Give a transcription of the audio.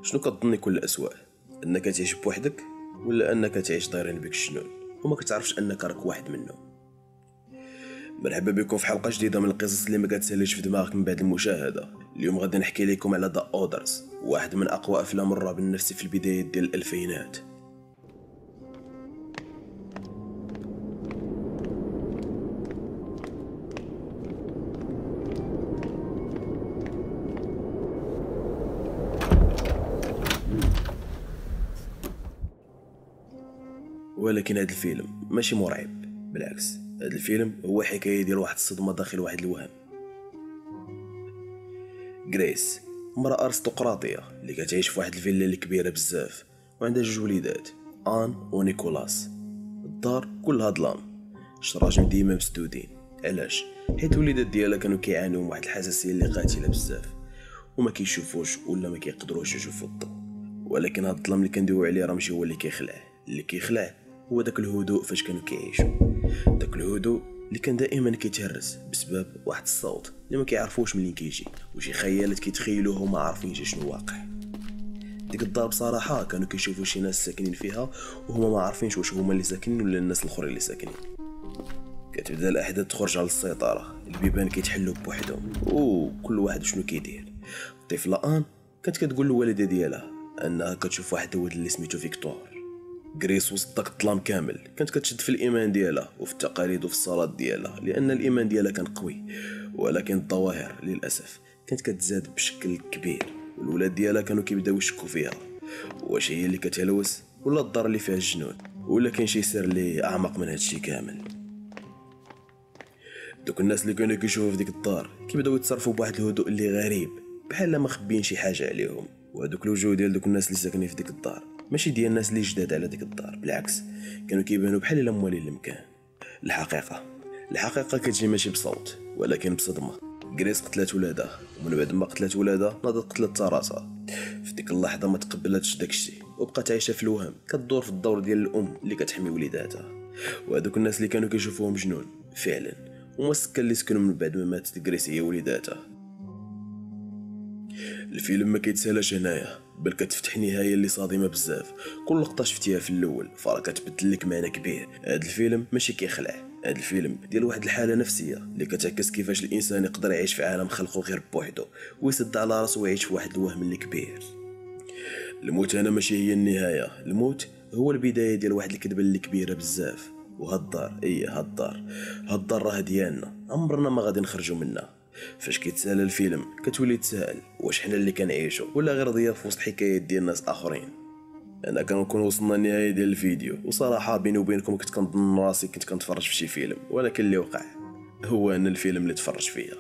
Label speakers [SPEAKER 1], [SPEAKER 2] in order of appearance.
[SPEAKER 1] شنو كتظن يكون الأسوأ؟ انك تعيش بوحدك ولا انك تعيش دايرين بك الجنون وما كتعرفش انك راك واحد منهم؟ مرحبا بكم في حلقه جديده من القصص اللي ما كتساليش في دماغك من بعد المشاهده. اليوم غادي نحكي لكم على ذا اودرز، واحد من اقوى افلام الرعب النفسي في البدايات ديال الالفينات. ولكن هذا الفيلم ماشي مرعب، بالعكس هذا الفيلم هو حكايه ديال واحد الصدمه داخل واحد الوهم. غريس امراه ارستقراطيه اللي كتعيش في واحد الفيلا اللي كبيره بزاف وعندها جوج وليدات، ان ونيكولاس. الدار كلها ظلام، الشراجم ديما مسدودين. علاش؟ حيت الوليدات ديالها كانوا كيعانيو من واحد الحساسيه اللي قاتله بزاف وما كيشوفوش ولا ما كيقدروش يشوفوا الضوء. ولكن هاد الظلام اللي كندويو عليه راه ماشي هو اللي كيخلع. اللي كيخلع هو داك الهدوء فاش كانوا كيعيشوا. داك الهدوء اللي كان دائما كيتهرس بسبب واحد الصوت اللي ما كيعرفوش منين كيجي، وشي خيالات كيتخيلوه وما عارفين شنو واقع. ديك الدار بصراحه كانوا كيشوفوا شي ناس ساكنين فيها وهما ما عارفينش واش هما اللي ساكنين ولا الناس الاخرين اللي ساكنين. كتبدا الاحداث تخرج على السيطره، البيبان كيتحلوا بوحدهم وكل واحد شنو كيدير. الطفله ان كانت كتقول للوالده ديالها انها كتشوف واحد الولد اللي سميتو فيكتور. غريس وسط داك الظلام كامل كانت كتشد في الايمان ديالها وفي التقاليد وفي الصلاه ديالها، لان الايمان ديالها كان قوي. ولكن الظواهر للاسف كانت كتزاد بشكل كبير، والولاد ديالها كانوا كيبداو يشكوا فيها. واش هي اللي كتهلوس ولا الدار اللي فيها الجنون، ولا كاين شي سر اللي اعمق من هادشي كامل؟ دوك الناس اللي كانوا كيشوفوا في ديك الدار كيبداو يتصرفوا بواحد الهدوء اللي غريب، بحال ما مخبيين شي حاجه عليهم. وهذوك الوجوه ديال دوك الناس اللي ساكنين في ديك الدار ماشي ديال الناس اللي جداد على ديك الدار، بالعكس كانوا كيبانوا بحال الا موالين المكان. الحقيقه كتجي ماشي بصوت ولكن بصدمه. غريس قتلت ولادها، ومن بعد ما قتلت ولادها ناضت قتلت راسها. في ديك اللحظه ما تقبلتش داكشي وبقات عايشه في الوهم، كدور في الدور ديال الام اللي كتحمي وليداتها. وهذوك الناس اللي كانوا كيشوفوهم جنون فعلا هما السكان اللي سكنوا من بعد ما ماتت غريس هي وليداتها. الفيلم ما كيتسالاش هنايا، بل كتفتح نهايه اللي صادمه بزاف. كل لقطه شفتيها في الاول فرا كتبدل لك معنى كبير. هذا الفيلم ماشي كيخلع، هذا الفيلم ديال واحد الحاله نفسيه اللي كتعكس كيفاش الانسان يقدر يعيش في عالم خلقه غير بوحده ويسد على راسه ويعيش في واحد الوهم اللي كبير. الموت هنا ماشي هي النهايه، الموت هو البدايه ديال واحد الكذبه اللي كبيره بزاف. وهالدار هالدار راه ديالنا، عمرنا ما غادي نخرجوا منها. فاش كيتسال الفيلم كتولي تسائل واش حنا اللي كنعيشوا ولا غير ضياف وسط حكايات ديال ناس اخرين. انا كنكون وصلنا للنهايه ديال الفيديو، وصراحه بيني وبينكم كنت كنظن راسي كنت كنتفرج في شي فيلم، ولكن اللي وقع هو ان الفيلم اللي تفرج فيه